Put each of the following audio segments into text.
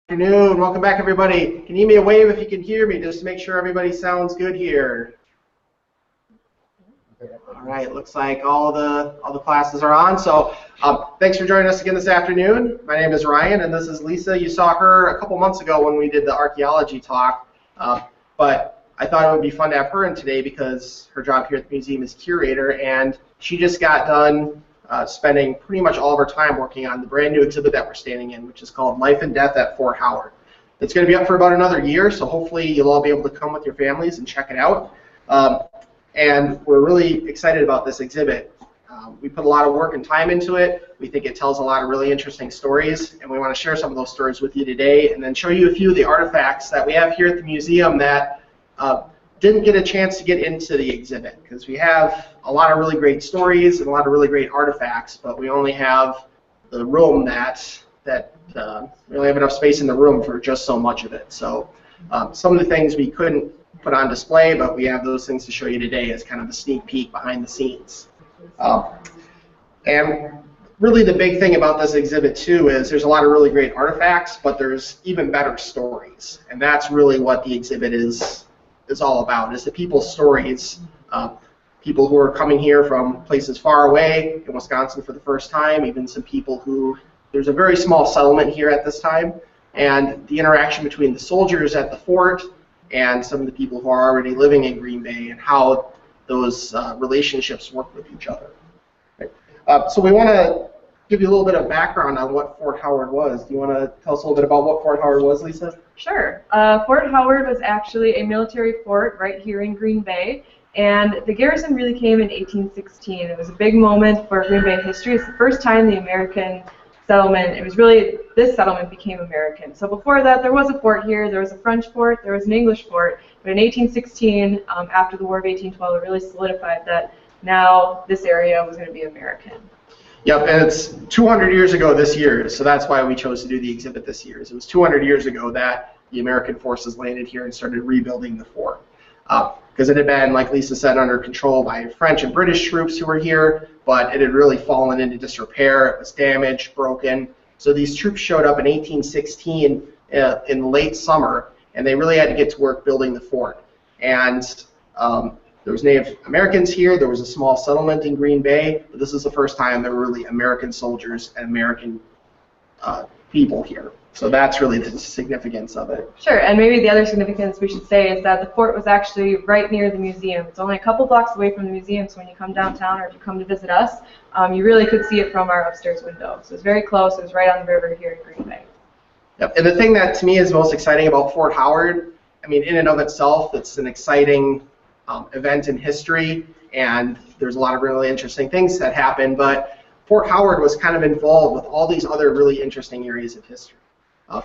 Afternoon. Welcome back, everybody. Can you give me a wave if you can hear me, just to make sure everybody sounds good here? All right. Looks like all the classes are on. So thanks for joining us again this afternoon. My name is Ryan, and this is Lisa. You saw her a couple months ago when we did the archaeology talk, but I thought it would be fun to have her in today because her job here at the museum is curator, and she just got done spending pretty much all of our time working on the brand new exhibit that we're standing in, which is called Life and Death at Fort Howard. It's going to be up for about another year, so hopefully you'll all be able to come with your families and check it out. And we're really excited about this exhibit. We put a lot of work and time into it. We think it tells a lot of really interesting stories, and we want to share some of those stories with you today and then show you a few of the artifacts that we have here at the museum that didn't get a chance to get into the exhibit, because we have a lot of really great stories and a lot of really great artifacts, but we only have the room we only have enough space in the room for just so much of it. So some of the things we couldn't put on display, but we have those things to show you today as kind of a sneak peek behind the scenes. And really the big thing about this exhibit too is there's a lot of really great artifacts, but there's even better stories, and that's really what the exhibit is all about, is the people's stories. People who are coming here from places far away in Wisconsin for the first time, even some people who, there's a very small settlement here at this time, and the interaction between the soldiers at the fort and some of the people who are already living in Green Bay and how those relationships work with each other. Right. So we want to give you a little bit of background on what Fort Howard was. Do you want to tell us a little bit about what Fort Howard was, Lisa? Sure. Fort Howard was actually a military fort right here in Green Bay, and the garrison really came in 1816. It was a big moment for Green Bay history. It's the first time the American settlement, this settlement became American. So before that, there was a fort here. There was a French fort, there was an English fort, but in 1816, after the War of 1812, it really solidified that now this area was going to be American. Yep, and it's 200 years ago this year, so that's why we chose to do the exhibit this year. It was 200 years ago that the American forces landed here and started rebuilding the fort. Because it had been, like Lisa said, under control by French and British troops who were here, but it had really fallen into disrepair. It was damaged, broken. So these troops showed up in 1816 in late summer, and they really had to get to work building the fort. And there was Native Americans here. There was a small settlement in Green Bay, but this is the first time there were really American soldiers and American people here. So that's really the significance of it. Sure, and maybe the other significance we should say is that the fort was actually right near the museum. It's only a couple blocks away from the museum, so when you come downtown or if you come to visit us, you really could see it from our upstairs window. So it's very close. It was right on the river here in Green Bay. Yep, and the thing that to me is most exciting about Fort Howard, I mean, in and of itself, it's an exciting event in history, and there's a lot of really interesting things that happen, but Fort Howard was kind of involved with all these other really interesting areas of history.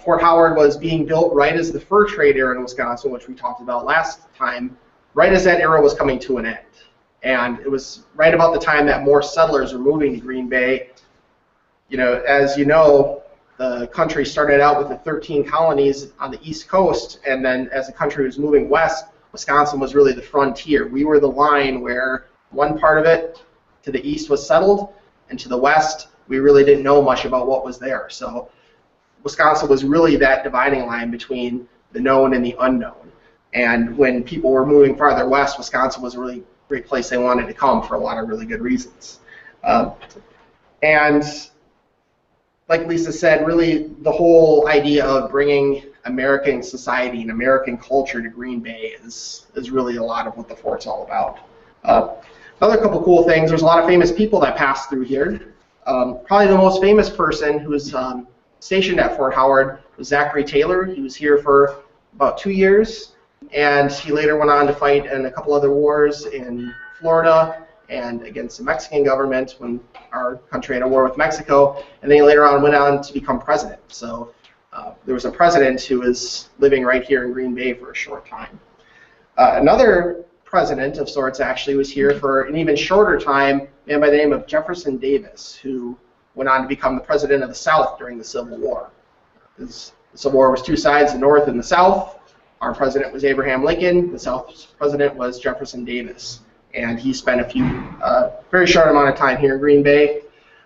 Fort Howard was being built right as the fur trade era in Wisconsin, which we talked about last time, right as that era was coming to an end. And it was right about the time that more settlers were moving to Green Bay. You know, as you know, the country started out with the 13 colonies on the East Coast, and then as the country was moving west, Wisconsin was really the frontier. We were the line where one part of it to the east was settled, and to the west, we really didn't know much about what was there. So Wisconsin was really that dividing line between the known and the unknown. And when people were moving farther west, Wisconsin was a really great place they wanted to come for a lot of really good reasons. And like Lisa said, really the whole idea of bringing American society and American culture to Green Bay is really a lot of what the fort's all about. Another couple cool things, there's a lot of famous people that pass through here. Probably the most famous person who's stationed at Fort Howard was Zachary Taylor. He was here for about 2 years, and he later went on to fight in a couple other wars in Florida and against the Mexican government when our country had a war with Mexico, and then he later on went on to become president. So there was a president who was living right here in Green Bay for a short time. Another president of sorts actually was here for an even shorter time, a man by the name of Jefferson Davis, who went on to become the president of the South during the Civil War. The Civil War was two sides, the North and the South. Our president was Abraham Lincoln. The South's president was Jefferson Davis. And he spent a very short amount of time here in Green Bay.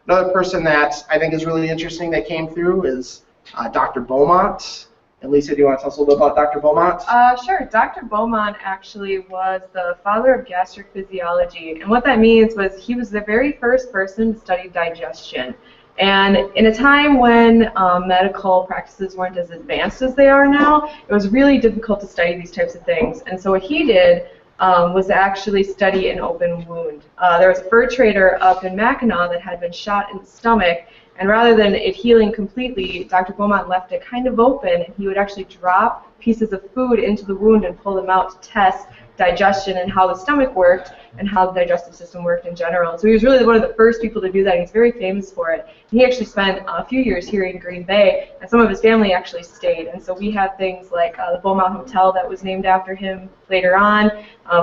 Another person that I think is really interesting that came through is Dr. Beaumont. And Lisa, do you want to tell us a little bit about Dr. Beaumont? Sure. Dr. Beaumont actually was the father of gastric physiology, and what that means was he was the very first person to study digestion. And in a time when medical practices weren't as advanced as they are now, it was really difficult to study these types of things. And so what he did was actually study an open wound. There was a fur trader up in Mackinac that had been shot in the stomach, and rather than it healing completely, Dr. Beaumont left it kind of open, and he would actually drop pieces of food into the wound and pull them out to test digestion and how the stomach worked and how the digestive system worked in general. So he was really one of the first people to do that. He's very famous for it. And he actually spent a few years here in Green Bay, and some of his family actually stayed. And so we have things like the Beaumont Hotel that was named after him later on.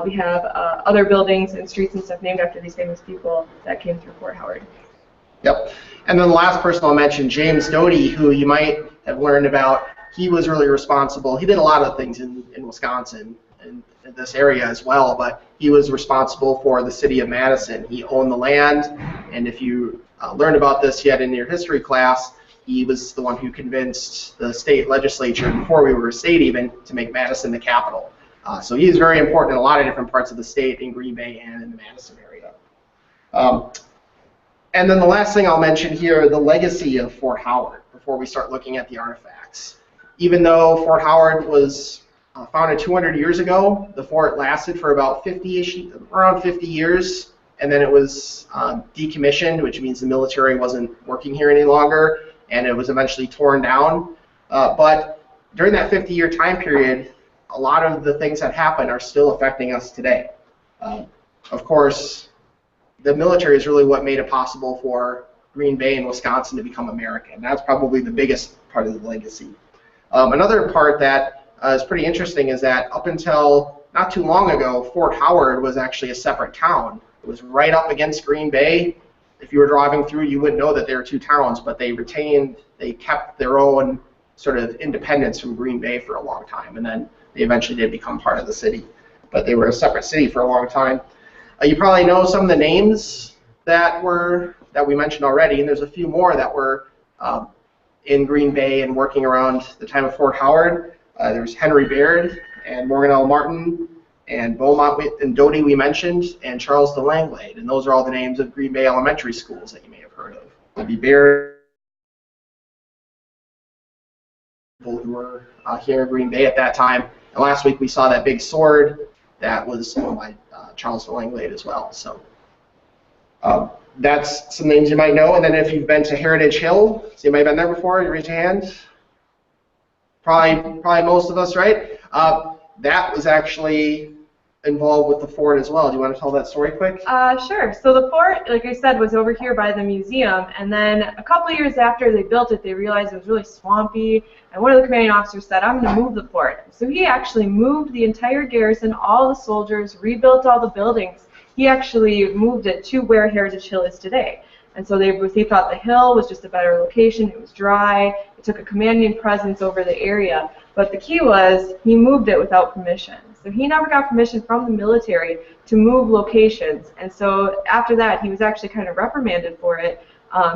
We have other buildings and streets and stuff named after these famous people that came through Fort Howard. Yep. And then the last person I'll mention, James Doty, who you might have learned about. He was really responsible. He did a lot of things in Wisconsin and in this area as well, but he was responsible for the city of Madison. He owned the land, and if you learned about this yet in your history class, he was the one who convinced the state legislature, before we were a state even, to make Madison the capital. So he is very important in a lot of different parts of the state, in Green Bay and in the Madison area. And then the last thing I'll mention here, the legacy of Fort Howard, before we start looking at the artifacts. Even though Fort Howard was founded 200 years ago, the fort lasted for about around 50 years, and then it was decommissioned, which means the military wasn't working here any longer, and it was eventually torn down. But during that 50-year time period, a lot of the things that happened are still affecting us today. Of course, the military is really what made it possible for Green Bay and Wisconsin to become American. That's probably the biggest part of the legacy. Another part that is pretty interesting is that up until not too long ago, Fort Howard was actually a separate town. It was right up against Green Bay. If you were driving through, you wouldn't know that there were two towns, but they kept their own sort of independence from Green Bay for a long time, and then they eventually did become part of the city. But they were a separate city for a long time. You probably know some of the names that we mentioned already, and there's a few more that were in Green Bay and working around the time of Fort Howard. There's Henry Baird and Morgan L. Martin and Beaumont and Doty we mentioned, and Charles DeLanglade, and those are all the names of Green Bay elementary schools that you may have heard of. W. Baird, people who were here in Green Bay at that time. And last week we saw that big sword that was owned by Charles DeLanglade as well. So that's some names you might know. And then if you've been to Heritage Hill, so you might have been there before, you raise your hand. Probably most of us, right? That was actually involved with the fort as well. Do you want to tell that story quick? Sure. So the fort, like I said, was over here by the museum, and then a couple of years after they built it, they realized it was really swampy, and one of the commanding officers said, I'm going to move the fort. So he actually moved the entire garrison, all the soldiers, rebuilt all the buildings. He actually moved it to where Heritage Hill is today. And so they thought the hill was just a better location. It was dry. It took a commanding presence over the area. But the key was he moved it without permission. So he never got permission from the military to move locations. And so after that, he was actually kind of reprimanded for it.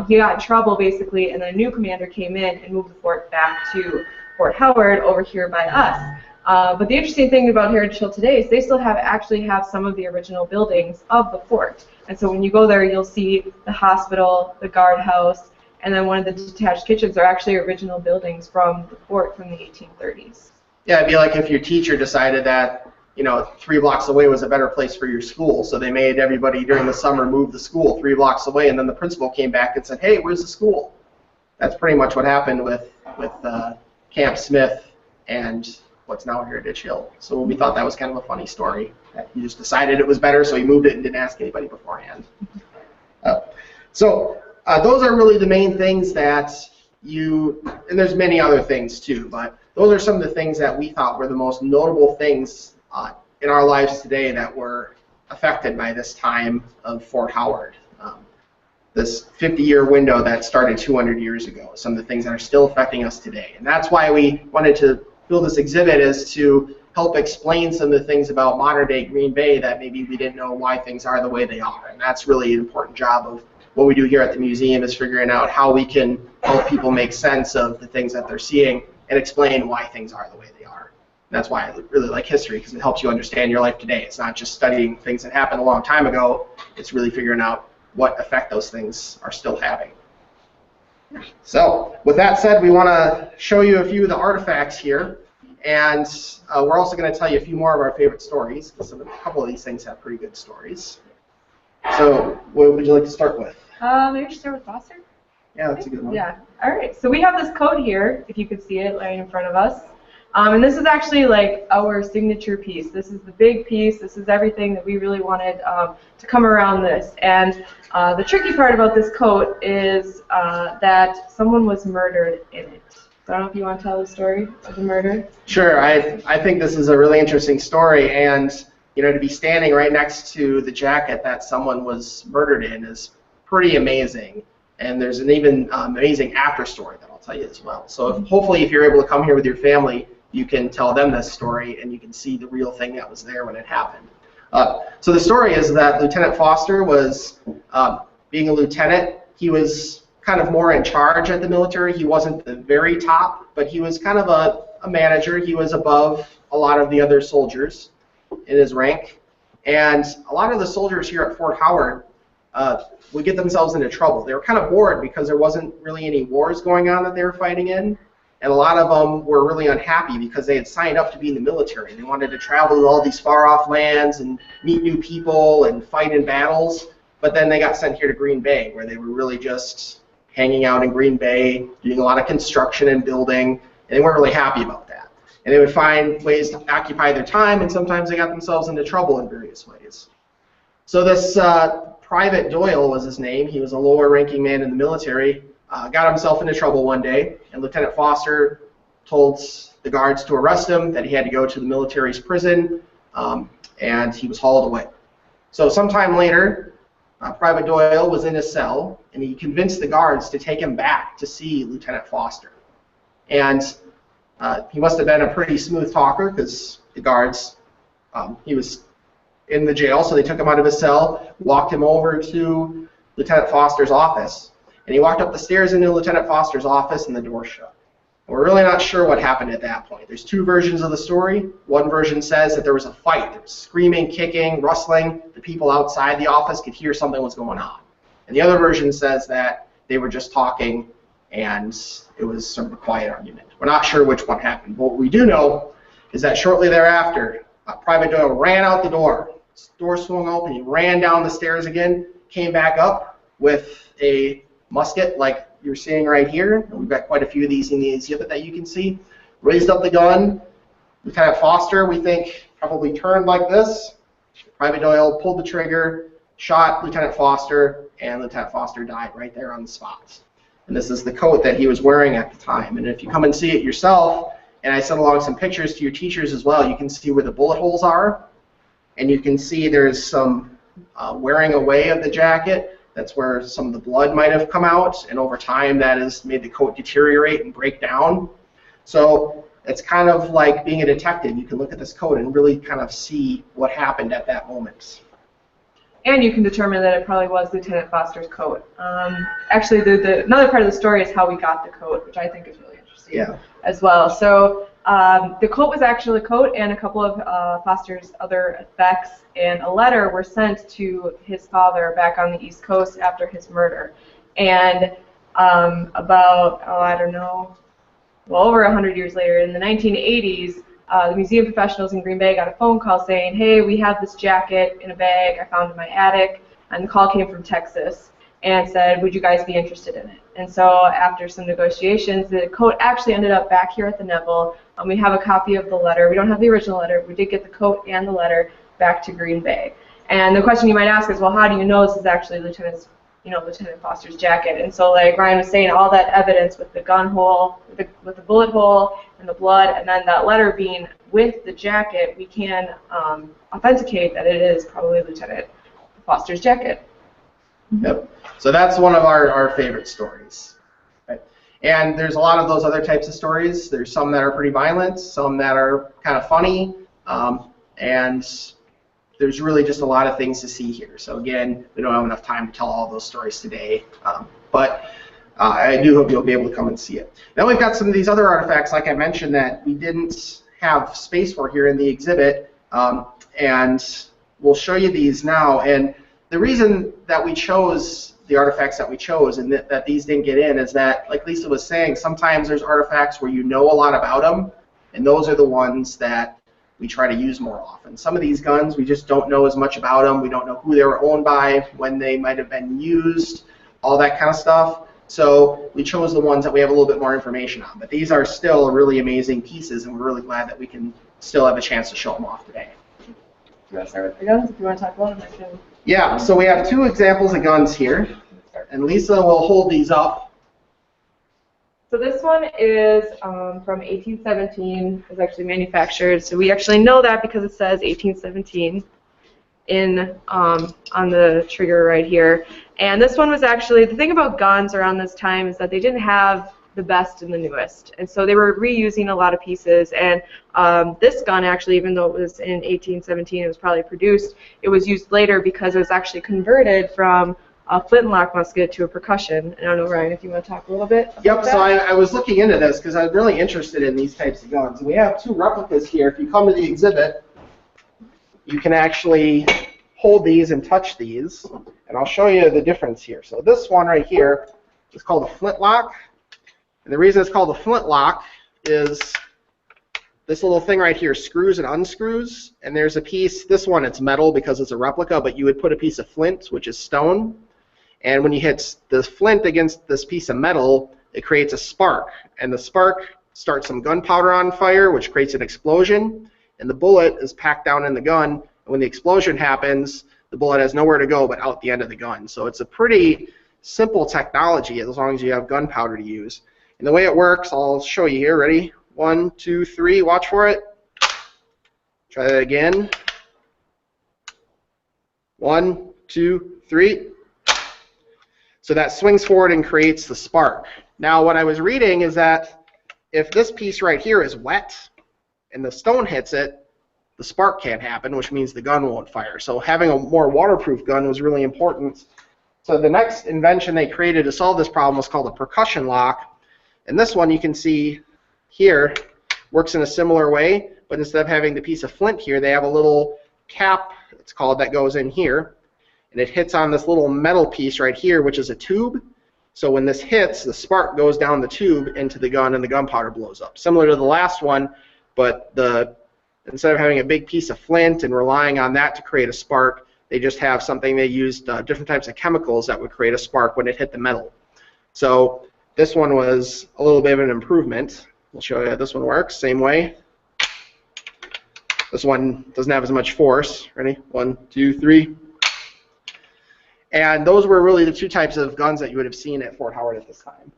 He got in trouble, basically, and then a new commander came in and moved the fort back to Fort Howard over here by us. But the interesting thing about Heritage Hill today is they still actually have some of the original buildings of the fort. And so when you go there, you'll see the hospital, the guardhouse, and then one of the detached kitchens are actually original buildings from the fort from the 1830s. Yeah, it'd be like if your teacher decided that, 3 blocks away was a better place for your school, so they made everybody during the summer move the school 3 blocks away, and then the principal came back and said, hey, where's the school? That's pretty much what happened with Camp Smith and what's now Heritage Hill. So we thought that was kind of a funny story, that he just decided it was better, so he moved it and didn't ask anybody beforehand. So those are really the main things that and there's many other things too, but those are some of the things that we thought were the most notable things in our lives today that were affected by this time of Fort Howard. This 50-year window that started 200 years ago, some of the things that are still affecting us today. And that's why we wanted to build this exhibit, is to help explain some of the things about modern-day Green Bay that maybe we didn't know why things are the way they are. And that's really an important job what we do here at the museum is figuring out how we can help people make sense of the things that they're seeing and explain why things are the way they are. And that's why I really like history, because it helps you understand your life today. It's not just studying things that happened a long time ago. It's really figuring out what effect those things are still having. So with that said, we want to show you a few of the artifacts here. And we're also going to tell you a few more of our favorite stories, because a couple of these things have pretty good stories. So what would you like to start with? Maybe just start with Foster? Yeah, that's a good one. Yeah. All right. So we have this coat here, if you could see it right in front of us. And this is actually like our signature piece. This is the big piece. This is everything that we really wanted to come around this. And the tricky part about this coat is that someone was murdered in it. So I don't know if you want to tell the story of the murder. Sure. I think this is a really interesting story, and to be standing right next to the jacket that someone was murdered in is pretty amazing. And there's an even amazing after story that I'll tell you as well. So hopefully if you're able to come here with your family, you can tell them this story and you can see the real thing that was there when it happened. So the story is that Lieutenant Foster was, being a lieutenant, he was kind of more in charge at the military. He wasn't the very top, but he was kind of a manager. He was above a lot of the other soldiers in his rank. And a lot of the soldiers here at Fort Howard would get themselves into trouble. They were kind of bored because there wasn't really any wars going on that they were fighting in. And a lot of them were really unhappy because they had signed up to be in the military. They wanted to travel to all these far-off lands and meet new people and fight in battles. But then they got sent here to Green Bay, where they were really just hanging out in Green Bay, doing a lot of construction and building, and they weren't really happy about that. And they would find ways to occupy their time, and sometimes they got themselves into trouble in various ways. So this Private Doyle was his name. He was a lower-ranking man in the military. Got himself into trouble one day, and Lieutenant Foster told the guards to arrest him, that he had to go to the military's prison, and he was hauled away. So sometime later, Private Doyle was in his cell, and he convinced the guards to take him back to see Lieutenant Foster. And he must have been a pretty smooth talker, because the guards, he was in the jail, so they took him out of his cell, walked him over to Lieutenant Foster's office. And he walked up the stairs into Lieutenant Foster's office, and the door shut. And we're really not sure what happened at that point. There's two versions of the story. One version says that there was a fight. There was screaming, kicking, rustling. The people outside the office could hear something was going on. And the other version says that they were just talking, and it was sort of a quiet argument. We're not sure which one happened. But what we do know is that shortly thereafter, Private Doyle ran out the door. The door swung open. He ran down the stairs again, came back up with a musket like you're seeing right here. And we've got quite a few of these in the exhibit that you can see. Raised up the gun. Lieutenant Foster, we think, probably turned like this. Private Doyle pulled the trigger, shot Lieutenant Foster, and Lieutenant Foster died right there on the spot. And this is the coat that he was wearing at the time. And if you come and see it yourself, and I sent along some pictures to your teachers as well, you can see where the bullet holes are. And you can see there's some wearing away of the jacket. That's where some of the blood might have come out, and over time that has made the coat deteriorate and break down. So it's kind of like being a detective. You can look at this coat and really kind of see what happened at that moment. And you can determine that it probably was Lieutenant Foster's coat. Actually, another part of the story is how we got the coat, which I think is really interesting as well. So the coat was actually a coat and a couple of Foster's other effects, and a letter were sent to his father back on the East Coast after his murder. And about, I don't know, well, over 100 years later, in the 1980s, the museum professionals in Green Bay got a phone call saying, hey, we have this jacket in a bag I found in my attic, and the call came from Texas and said, would you guys be interested in it? And so after some negotiations, the coat actually ended up back here at the Neville. We have a copy of the letter. We don't have the original letter. We did get the coat and the letter back to Green Bay. And the question you might ask is, well, how do you know this is actually Lieutenant Foster's jacket? And so, like Ryan was saying, all that evidence with the gun hole, with the bullet hole, and the blood, and then that letter being with the jacket, we can authenticate that it is probably Lieutenant Foster's jacket. Yep. So that's one of our favorite stories. Right? And there's a lot of those other types of stories. There's some that are pretty violent, some that are kind of funny, and there's really just a lot of things to see here. So again, we don't have enough time to tell all those stories today, but I do hope you'll be able to come and see it. Then we've got some of these other artifacts, like I mentioned, that we didn't have space for here in the exhibit, and we'll show you these now. And the reason that we chose the artifacts that we chose and that these didn't get in is that, like Lisa was saying, sometimes there's artifacts where you know a lot about them, and those are the ones that we try to use more often. Some of these guns, we just don't know as much about them. We don't know who they were owned by, when they might have been used, all that kind of stuff. So we chose the ones that we have a little bit more information on. But these are still really amazing pieces, and we're really glad that we can still have a chance to show them off today. You want to start with the guns? If you want to talk about them, I can. Yeah, so we have two examples of guns here, and Lisa will hold these up. So this one is from 1817. It was actually manufactured. So we actually know that because it says 1817 on the trigger right here. And this one was actually, the thing about guns around this time is that they didn't have the best and the newest. And so they were reusing a lot of pieces. And this gun actually, even though it was in 1817, it was probably produced, it was used later because it was actually converted from a flintlock musket to a percussion. And I don't know, Ryan, if you want to talk a little bit about Yep, that. so I was looking into this because I'm really interested in these types of guns. We have two replicas here. If you come to the exhibit, you can actually hold these and touch these, and I'll show you the difference here. So this one right here is called a flintlock, and the reason it's called a flintlock is this little thing right here screws and unscrews, and there's a piece, this one it's metal because it's a replica, but you would put a piece of flint, which is stone, and when you hit the flint against this piece of metal, it creates a spark, and the spark starts some gunpowder on fire, which creates an explosion, and the bullet is packed down in the gun. When the explosion happens, the bullet has nowhere to go but out the end of the gun. So it's a pretty simple technology as long as you have gunpowder to use. And the way it works, I'll show you here. Ready? 1, 2, 3. Watch for it. Try that again. 1, 2, 3. So that swings forward and creates the spark. Now what I was reading is that if this piece right here is wet and the stone hits it, the spark can't happen, which means the gun won't fire. So having a more waterproof gun was really important. So the next invention they created to solve this problem was called a percussion lock. And this one you can see here works in a similar way, but instead of having the piece of flint here, they have a little cap, it's called, that goes in here. And it hits on this little metal piece right here, which is a tube. So when this hits, the spark goes down the tube into the gun and the gunpowder blows up. Similar to the last one, but instead of having a big piece of flint and relying on that to create a spark, they just have something they used different types of chemicals that would create a spark when it hit the metal. So this one was a little bit of an improvement. We'll show you how this one works, same way. This one doesn't have as much force. Ready? 1, 2, 3. And those were really the two types of guns that you would have seen at Fort Howard at this time.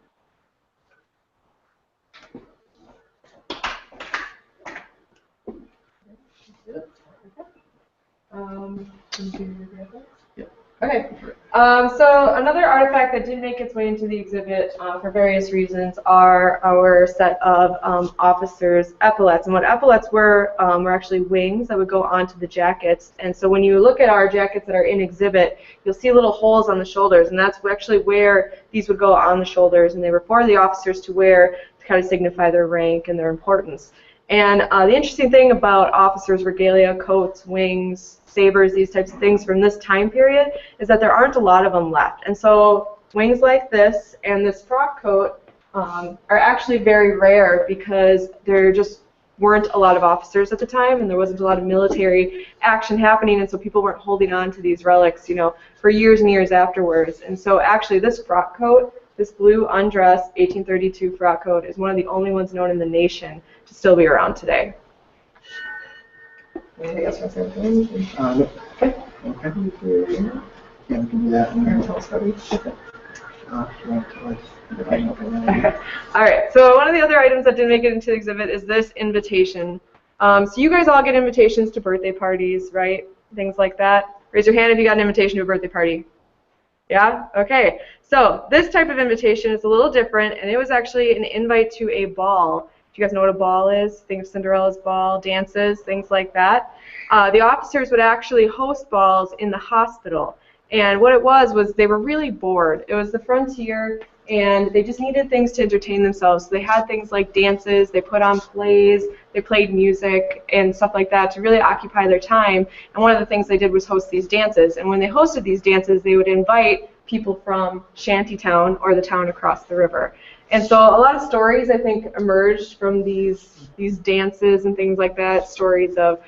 Okay. So another artifact that did make its way into the exhibit for various reasons are our set of officers' epaulets. And what epaulets were actually wings that would go onto the jackets. And so when you look at our jackets that are in exhibit, you'll see little holes on the shoulders, and that's actually where these would go on the shoulders, and they were for the officers to wear to kind of signify their rank and their importance. And the interesting thing about officers' regalia, coats, wings, sabers, these types of things from this time period is that there aren't a lot of them left. And so wings like this and this frock coat are actually very rare because there just weren't a lot of officers at the time, and there wasn't a lot of military action happening, and so people weren't holding on to these relics, you know, for years and years afterwards. And so actually this frock coat, this blue undress 1832 frock coat, is one of the only ones known in the nation to still be around today. Anything else from Sam? No. Okay. Okay. Yeah, we can do that. Okay. All right. So one of the other items that didn't make it into the exhibit is this invitation. So you guys all get invitations to birthday parties, right? Things like that. Raise your hand if you got an invitation to a birthday party. Yeah? Okay. So this type of invitation is a little different, and it was actually an invite to a ball. you guys know what a ball is, think of Cinderella's ball, dances, things like that. The officers would actually host balls in the hospital. And what it was they were really bored. It was the frontier, and they just needed things to entertain themselves. So they had things like dances, they put on plays, they played music and stuff like that to really occupy their time. And one of the things they did was host these dances. And when they hosted these dances, they would invite people from shantytown or the town across the river. And so a lot of stories, I think, emerged from these dances and things like that, stories of,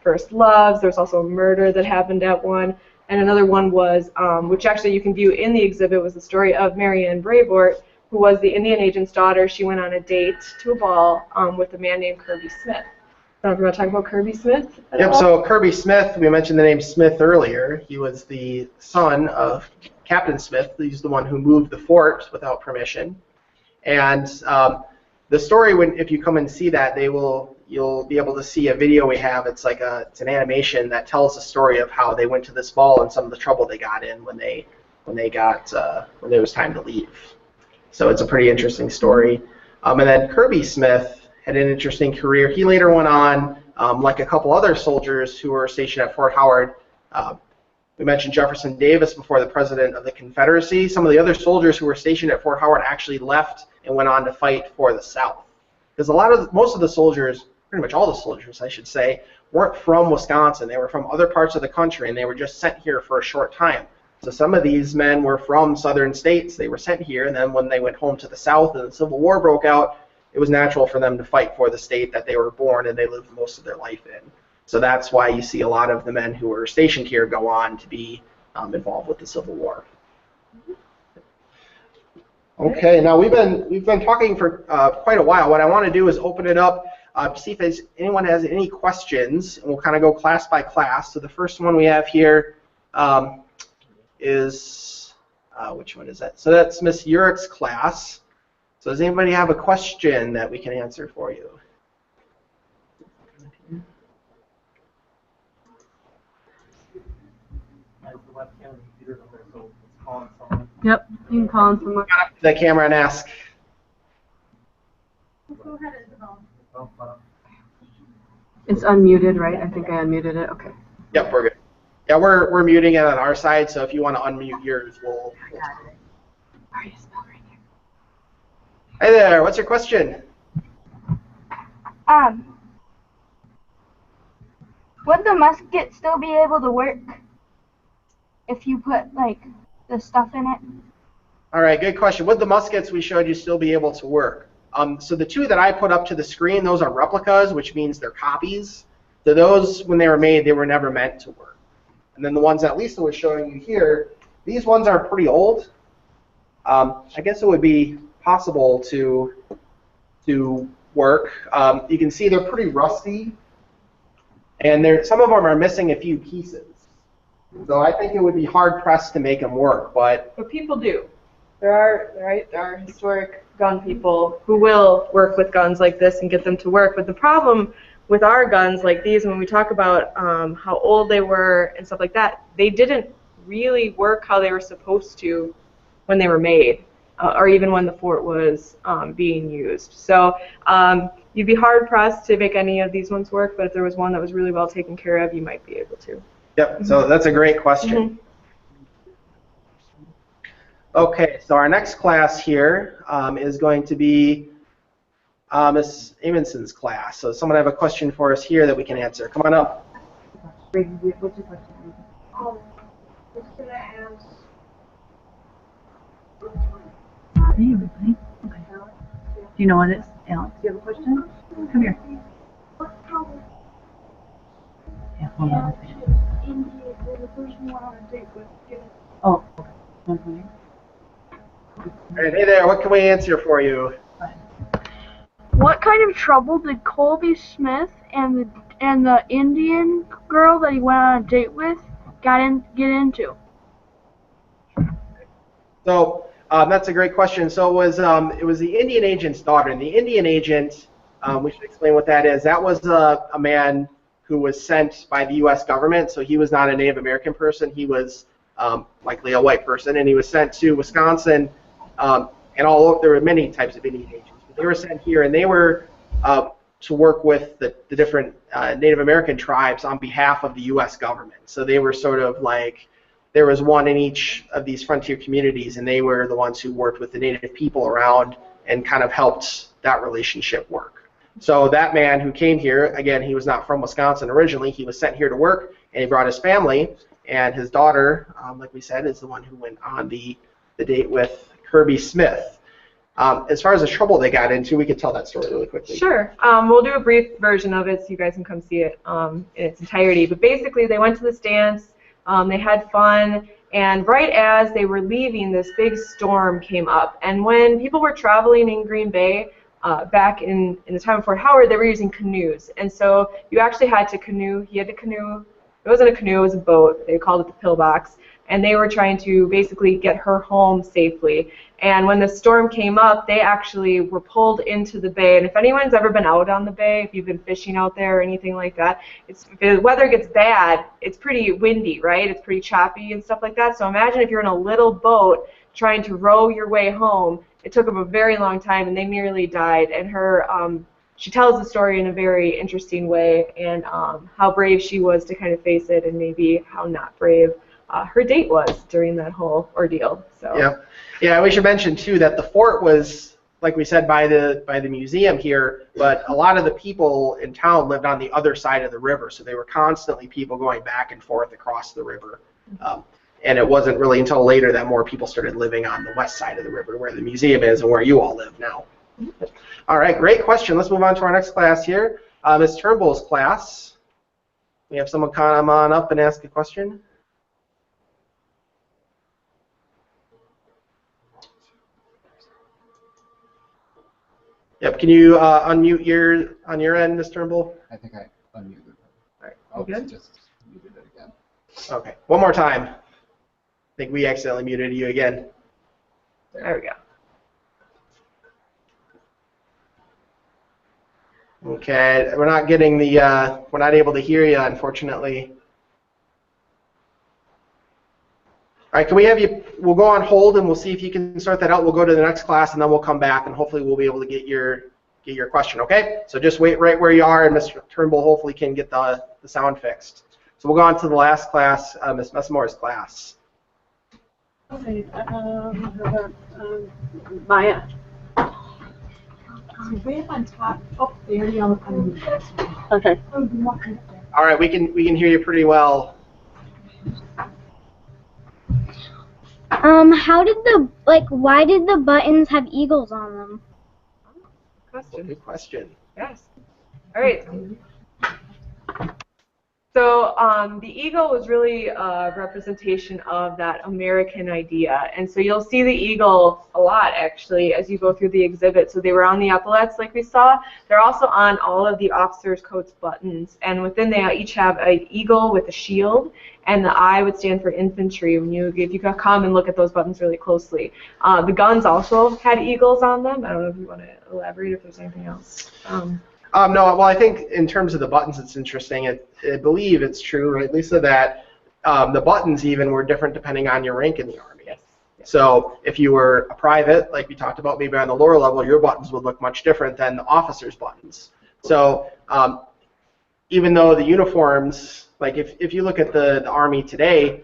first loves. There's also a murder that happened at one. And another one was, which actually you can view in the exhibit, was the story of Marianne Bravort, who was the Indian agent's daughter. She went on a date to a ball with a man named Kirby Smith. I don't know if you want to talk about Kirby Smith at all? So Kirby Smith, we mentioned the name Smith earlier. He was the son of Captain Smith. He's the one who moved the fort without permission. And the story, if you come and see that, you'll be able to see a video we have. It's like it's an animation that tells the story of how they went to this ball and some of the trouble they got in when it was time to leave. So it's a pretty interesting story. And then Kirby Smith had an interesting career. He later went on, like a couple other soldiers who were stationed at Fort Howard. We mentioned Jefferson Davis before, the president of the Confederacy. Some of the other soldiers who were stationed at Fort Howard actually left and went on to fight for the South. Because most of the soldiers, pretty much all the soldiers, I should say, weren't from Wisconsin. They were from other parts of the country, and they were just sent here for a short time. So some of these men were from southern states. They were sent here, and then when they went home to the South and the Civil War broke out, it was natural for them to fight for the state that they were born and they lived most of their life in. So that's why you see a lot of the men who were stationed here go on to be involved with the Civil War. Okay, now we've been talking for quite a while. What I want to do is open it up to see if anyone has any questions, and we'll kind of go class by class. So the first one we have here is, which one is that? So that's Miss Urick's class. So does anybody have a question that we can answer for you? Yep, you can call on someone. Up to the camera and ask. It's unmuted, right? I think I unmuted it. Okay. Yep, we're good. Yeah, we're muting it on our side, so if you want to unmute yours, we'll Hey there, what's your question? Would the musket still be able to work if you put, like, the stuff in it? All right, good question. Would the muskets we showed you still be able to work? So the two that I put up to the screen, those are replicas, which means they're copies. So those, when they were made, they were never meant to work. And then the ones that Lisa was showing you here, these ones are pretty old. I guess it would be possible to work. You can see they're pretty rusty, and some of them are missing a few pieces. So I think it would be hard pressed to make them work, but people do. There are historic gun people who will work with guns like this and get them to work. But the problem with our guns like these, when we talk about how old they were and stuff like that, they didn't really work how they were supposed to when they were made, or even when the fort was being used. So you'd be hard pressed to make any of these ones work, but if there was one that was really well taken care of, you might be able to. Yep, so that's a great question. Okay, so our next class here is going to be Ms. Amonson's class. So someone have a question for us here that we can answer. Come on up. What's your question? Just gonna ask. Hey, everybody. Okay. Do you know what it is? Alex, do you have a question? Come here. Yeah, hold on. Oh, okay. All right, hey there, what can we answer for you? What kind of trouble did Colby Smith and the Indian girl that he went on a date with get into? So that's a great question. So it was the Indian agent's daughter, and the Indian agent, we should explain what that is. That was a man who was sent by the U.S. government, so he was not a Native American person. He was likely a white person, and he was sent to Wisconsin, and there were many types of Indian agents, but They were sent here, and they were to work with the different Native American tribes on behalf of the U.S. government. So they were sort of like, there was one in each of these frontier communities, and they were the ones who worked with the Native people around and kind of helped that relationship work. So that man who came here, again, he was not from Wisconsin originally. He was sent here to work, and he brought his family, and his daughter, like we said, is the one who went on the date with Kirby Smith. As far as the trouble they got into, we could tell that story really quickly. Sure. We'll do a brief version of it so you guys can come see it in its entirety. But basically, they went to this dance, they had fun, and right as they were leaving, this big storm came up. And when people were traveling in Green Bay, back in the time of Fort Howard, they were using canoes. And so you actually had to canoe. He had to canoe. It wasn't a canoe, it was a boat. They called it the pillbox. And they were trying to basically get her home safely. And when the storm came up, they actually were pulled into the bay. And if anyone's ever been out on the bay, if you've been fishing out there or anything like that, if the weather gets bad, it's pretty windy, right? It's pretty choppy and stuff like that. So imagine if you're in a little boat trying to row your way home. It took them a very long time, and they nearly died. And her, she tells the story in a very interesting way, and how brave she was to kind of face it, and maybe how not brave her date was during that whole ordeal. So. Yeah. We should mention too that the fort was, like we said, by the museum here, but a lot of the people in town lived on the other side of the river, so there were constantly people going back and forth across the river. And it wasn't really until later that more people started living on the west side of the river, where the museum is and where you all live now. All right, great question. Let's move on to our next class here. Ms. Turnbull's class. We have someone come on up and ask a question. Yep, can you unmute on your end, Ms. Turnbull? I think I unmuted. All right, Oh, good? just muted it again. Okay, one more time. I think we accidentally muted you again. There we go. Okay, we're not getting the, we're not able to hear you, unfortunately. All right, can we have you, we'll go on hold and we'll see if you can sort that out. We'll go to the next class and then we'll come back and hopefully we'll be able to get your question, okay? So just wait right where you are and Mr. Turnbull hopefully can get the sound fixed. So we'll go on to the last class, Ms. Messmore's class. Okay, Maya. Way up on top, up there, you know, Okay. All right, we can hear you pretty well. How did why did the buttons have eagles on them? Good question. Yes. All right. So the eagle was really a representation of that American idea. And so you'll see the eagle a lot, actually, as you go through the exhibit. So they were on the epaulets, like we saw. They're also on all of the officers' coats buttons. And within they each have an eagle with a shield. And the I would stand for infantry. If you come and look at those buttons really closely. The guns also had eagles on them. I don't know if you want to elaborate if there's anything else. No, well, I think in terms of the buttons, it's interesting. I believe it's true, right, Lisa, that the buttons even were different depending on your rank in the Army. Yes. So if you were a private, like we talked about, maybe on the lower level, your buttons would look much different than the officers' buttons. So even though the uniforms, like if you look at the Army today,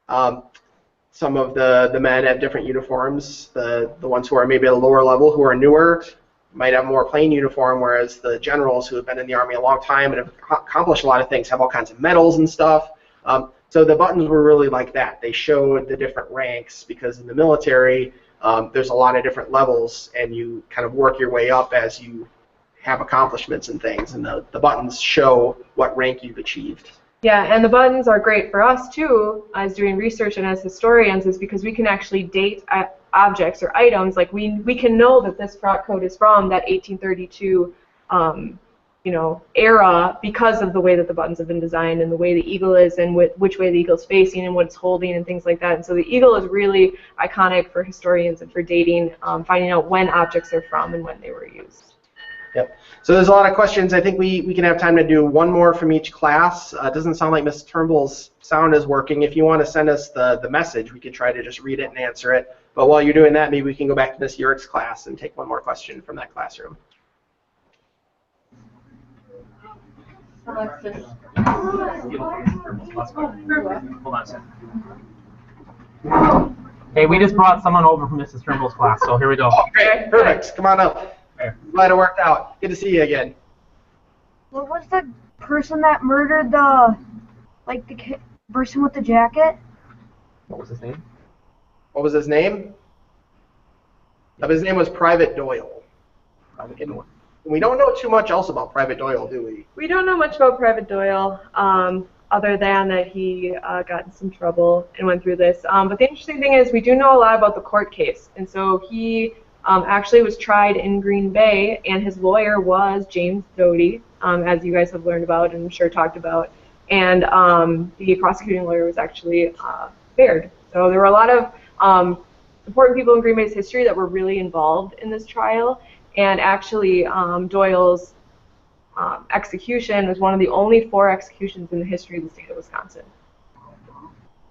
some of the men have different uniforms. The ones who are maybe at a lower level, who are newer, might have more plain uniform, whereas the generals who have been in the Army a long time and have accomplished a lot of things have all kinds of medals and stuff. So the buttons were really like that. They showed the different ranks because in the military there's a lot of different levels and you kind of work your way up as you have accomplishments and things, and the buttons show what rank you've achieved. Yeah, and the buttons are great for us too, as doing research and as historians, is because we can actually date objects or items. Like we can know that this frock coat is from that 1832 era because of the way that the buttons have been designed and the way the eagle is and which way the eagle's facing and what it's holding and things like that. And so the eagle is really iconic for historians and for dating, finding out when objects are from and when they were used. Yep. So there's a lot of questions. I think we can have time to do one more from each class. It doesn't sound like Ms. Turnbull's sound is working. If you want to send us the message, we could try to just read it and answer it. But while you're doing that, maybe we can go back to Miss Urick's class and take one more question from that classroom. So let's just. Hold on a second. Hey, we just brought someone over from Mrs. Trimble's class, so here we go. Oh, great, perfect. Come on up. Glad it worked out. Good to see you again. What was the person that murdered the person with the jacket? What was his name? What was his name? His name was Private Doyle. We don't know too much else about Private Doyle, do we? We don't know much about Private Doyle, other than that he got in some trouble and went through this. But the interesting thing is we do know a lot about the court case. And so he actually was tried in Green Bay, and his lawyer was James Doty, as you guys have learned about and I'm sure talked about. And the prosecuting lawyer was actually Baird. So there were a lot of important people in Green Bay's history that were really involved in this trial. And actually, Doyle's execution was one of the only 4 executions in the history of the state of Wisconsin.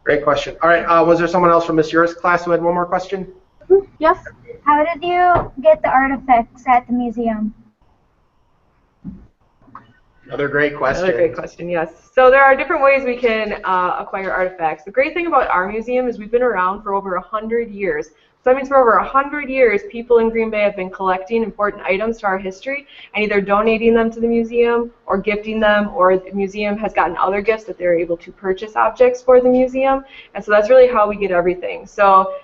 Great question. All right, was there someone else from Miss Urick's class who had one more question? Yes. How did you get the artifacts at the museum? Another great question. Another great question, yes. So there are different ways we can acquire artifacts. The great thing about our museum is we've been around for over 100 years. So that means for over 100 years, people in Green Bay have been collecting important items to our history and either donating them to the museum or gifting them, or the museum has gotten other gifts that they're able to purchase objects for the museum. And so that's really how we get everything. So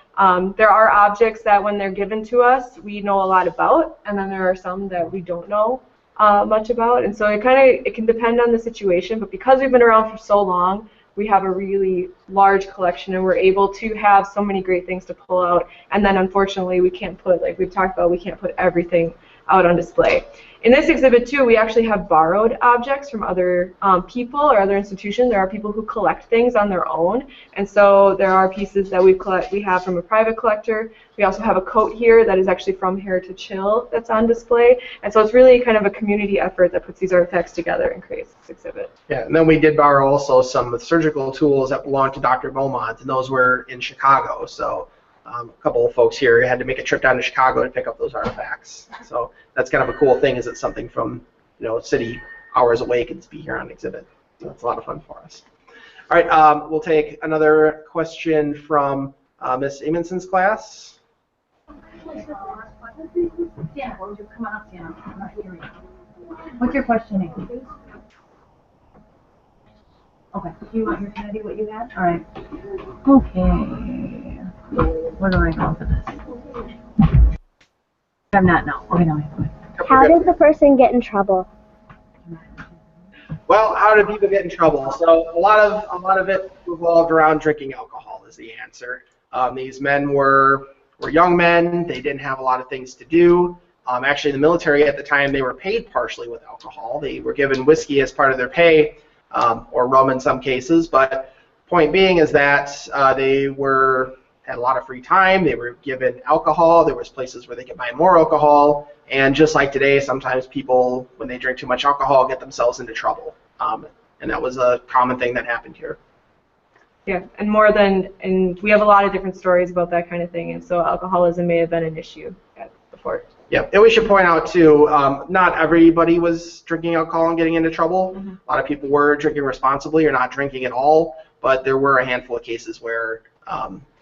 there are objects that when they're given to us, we know a lot about, and then there are some that we don't know much about. And so it can depend on the situation, but because we've been around for so long, we have a really large collection, and we're able to have so many great things to pull out. And then unfortunately, we can't put, like we've talked about, we can't put everything out on display. In this exhibit too, we actually have borrowed objects from other people or other institutions. There are people who collect things on their own, and so there are pieces that we have from a private collector. We also have a coat here that is actually from Heritage Hill that's on display, and so it's really kind of a community effort that puts these artifacts together and creates this exhibit. Yeah, and then we did borrow also some surgical tools that belonged to Dr. Beaumont, and those were in Chicago. So a couple of folks here had to make a trip down to Chicago to pick up those artifacts. So that's kind of a cool thing, is it's something from, city hours away can be here on exhibit. So it's a lot of fun for us. All right, we'll take another question from Miss Amundsen's class. Yeah, come on up, Sienna. I'm not hearing you. What's your question, Nikki? Okay. Do you want your Kennedy what you had? All right. Okay. Where do I go for this? I'm not now. Okay, now I have it. How did the person get in trouble? Well, how did people get in trouble? So a lot of it revolved around drinking alcohol is the answer. These men were young men. They didn't have a lot of things to do. Actually, the military at the time, they were paid partially with alcohol. They were given whiskey as part of their pay, or rum in some cases. But point being is that they had a lot of free time. They were given alcohol. There was places where they could buy more alcohol. And just like today, sometimes people, when they drink too much alcohol, get themselves into trouble. And that was a common thing that happened here. Yeah, and we have a lot of different stories about that kind of thing, and so alcoholism may have been an issue at the fort. Yeah, and we should point out too, not everybody was drinking alcohol and getting into trouble. Mm-hmm. A lot of people were drinking responsibly or not drinking at all, but there were a handful of cases where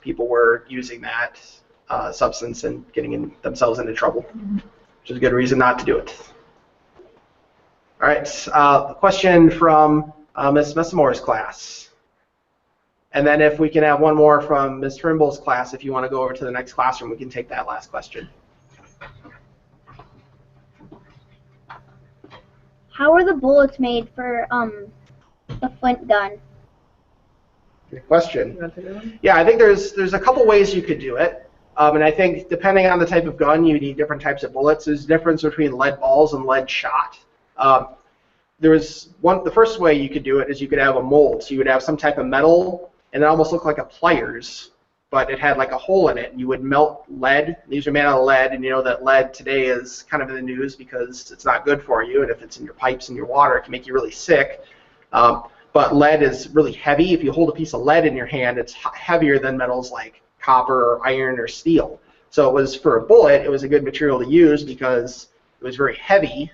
people were using that substance and getting themselves into trouble, which is a good reason not to do it. All right, a question from Ms. Messamore's class. And then if we can have one more from Ms. Trimble's class, if you want to go over to the next classroom, we can take that last question. How were the bullets made for the flint gun? Good question. Yeah, I think there's a couple ways you could do it. And I think depending on the type of gun, you need different types of bullets. There's a difference between lead balls and lead shot. The first way you could do it is you could have a mold. So you would have some type of metal, and it almost looked like a pliers, but it had like a hole in it. And you would melt lead. These are made out of lead, and you know that lead today is kind of in the news because it's not good for you, and if it's in your pipes and your water, it can make you really sick. But lead is really heavy. If you hold a piece of lead in your hand, it's heavier than metals like copper or iron or steel. So it was, for a bullet, it was a good material to use because it was very heavy.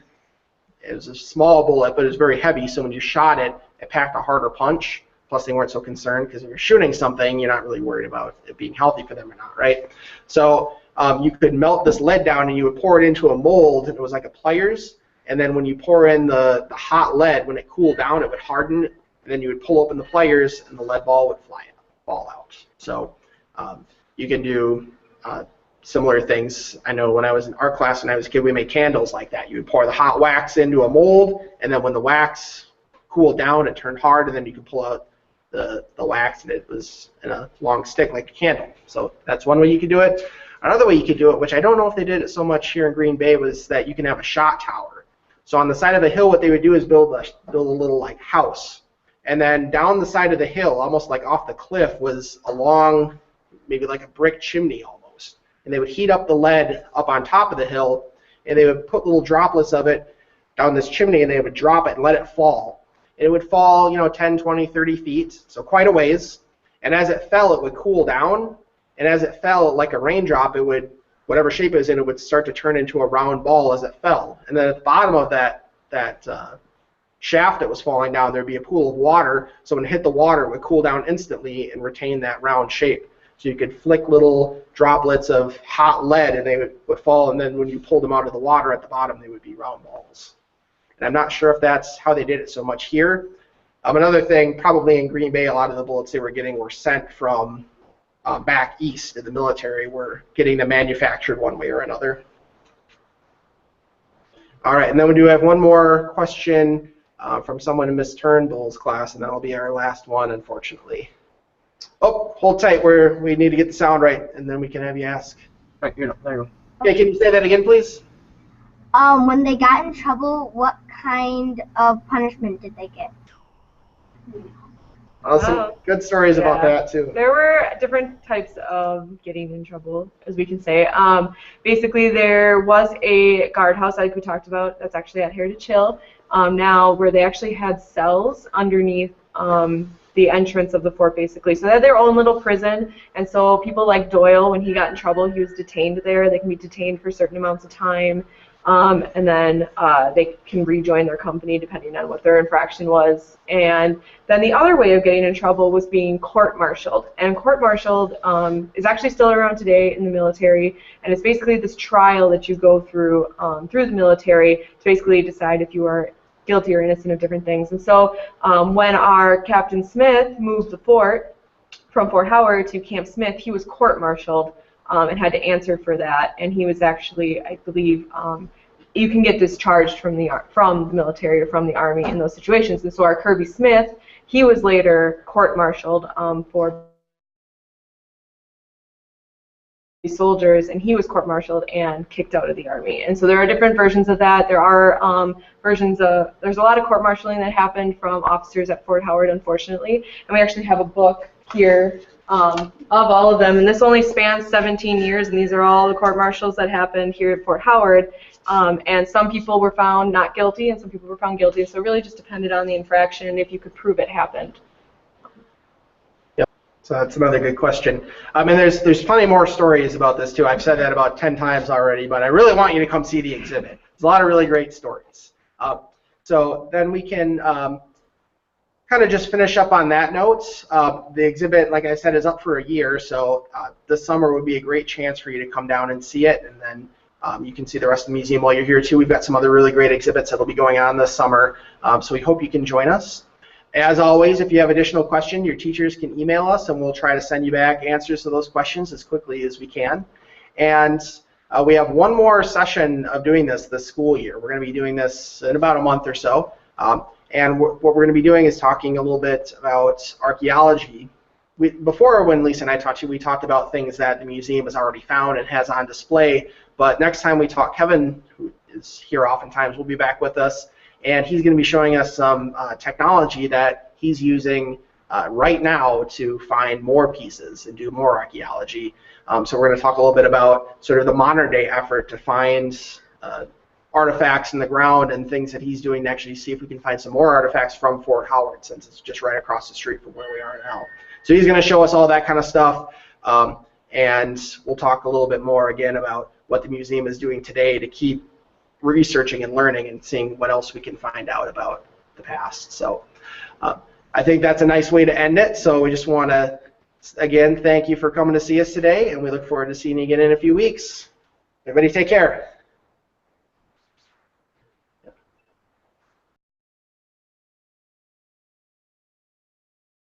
It was a small bullet, but it was very heavy, so when you shot it, it packed a harder punch. Plus, they weren't so concerned because if you're shooting something, you're not really worried about it being healthy for them or not, right? So you could melt this lead down and you would pour it into a mold, and it was like a pliers. And then when you pour in the hot lead, when it cooled down, it would harden, and then you would pull open the pliers, and the lead ball would fall out. So you can do similar things. I know when I was in art class when I was a kid, we made candles like that. You would pour the hot wax into a mold, and then when the wax cooled down, it turned hard, and then you could pull out the wax, and it was in a long stick like a candle. So that's one way you could do it. Another way you could do it, which I don't know if they did it so much here in Green Bay, was that you can have a shot tower. So on the side of the hill, what they would do is build a little like house, and then down the side of the hill, almost like off the cliff, was a long, maybe like a brick chimney almost. And they would heat up the lead up on top of the hill, and they would put little droplets of it down this chimney, and they would drop it and let it fall. And it would fall, 10, 20, 30 feet, so quite a ways. And as it fell, it would cool down. And as it fell, like a raindrop, it would, whatever shape it was in, it would start to turn into a round ball as it fell. And then at the bottom of that shaft that was falling down, there'd be a pool of water. So when it hit the water, it would cool down instantly and retain that round shape. So you could flick little droplets of hot lead, and they would fall. And then when you pulled them out of the water at the bottom, they would be round balls. And I'm not sure if that's how they did it so much here. Another thing, probably in Green Bay, a lot of the bullets they were getting were sent from back east in the military. Were getting them manufactured one way or another. All right, and then we do have one more question from someone in Miss Turnbull's class, and that'll be our last one, unfortunately. Oh, hold tight. We need to get the sound right, and then we can have you ask. Right, there you go. Okay, can you say that again, please? When they got in trouble, what kind of punishment did they get? Some good stories about that too. There were different types of getting in trouble, as we can say. Basically, there was a guardhouse, like we talked about, that's actually at Heritage Hill now, where they actually had cells underneath the entrance of the fort, basically. So they had their own little prison, and so people like Doyle, when he got in trouble, he was detained there. They can be detained for certain amounts of time. And then they can rejoin their company depending on what their infraction was. And then the other way of getting in trouble was being court-martialed. And court-martialed is actually still around today in the military, and it's basically this trial that you go through the military to basically decide if you are guilty or innocent of different things. And so when our Captain Smith moved the fort from Fort Howard to Camp Smith, he was court-martialed. And had to answer for that, and he was actually, I believe, you can get discharged from the military or from the Army in those situations. And so our Kirby Smith, he was later court-martialed for soldiers, and he was court-martialed and kicked out of the Army. And so there are different versions of that. There are there's a lot of court-martialing that happened from officers at Fort Howard, unfortunately, and we actually have a book here of all of them, and this only spans 17 years, and these are all the court-martials that happened here at Fort Howard, and some people were found not guilty, and some people were found guilty, so it really just depended on the infraction and if you could prove it happened. Yep, so that's another good question. And there's plenty more stories about this too. I've said that about 10 times already, but I really want you to come see the exhibit. There's a lot of really great stories. So then we can kind of just finish up on that note. The exhibit, like I said, is up for a year, so this summer would be a great chance for you to come down and see it, and then you can see the rest of the museum while you're here too. We've got some other really great exhibits that will be going on this summer, so we hope you can join us. As always, if you have additional questions, your teachers can email us, and we'll try to send you back answers to those questions as quickly as we can. And we have one more session of doing this school year. We're going to be doing this in about a month or so. And what we're going to be doing is talking a little bit about archaeology. Before, when Lisa and I talked to you, we talked about things that the museum has already found and has on display. But next time we talk, Kevin, who is here oftentimes, will be back with us. And he's going to be showing us some technology that he's using right now to find more pieces and do more archaeology. So we're going to talk a little bit about sort of the modern day effort to find artifacts in the ground and things that he's doing to actually see if we can find some more artifacts from Fort Howard, since it's just right across the street from where we are now. So he's going to show us all that kind of stuff. and we'll talk a little bit more again about what the museum is doing today to keep researching and learning and seeing what else we can find out about the past. So I think that's a nice way to end it. So we just want to, again, thank you for coming to see us today, and we look forward to seeing you again in a few weeks. Everybody take care.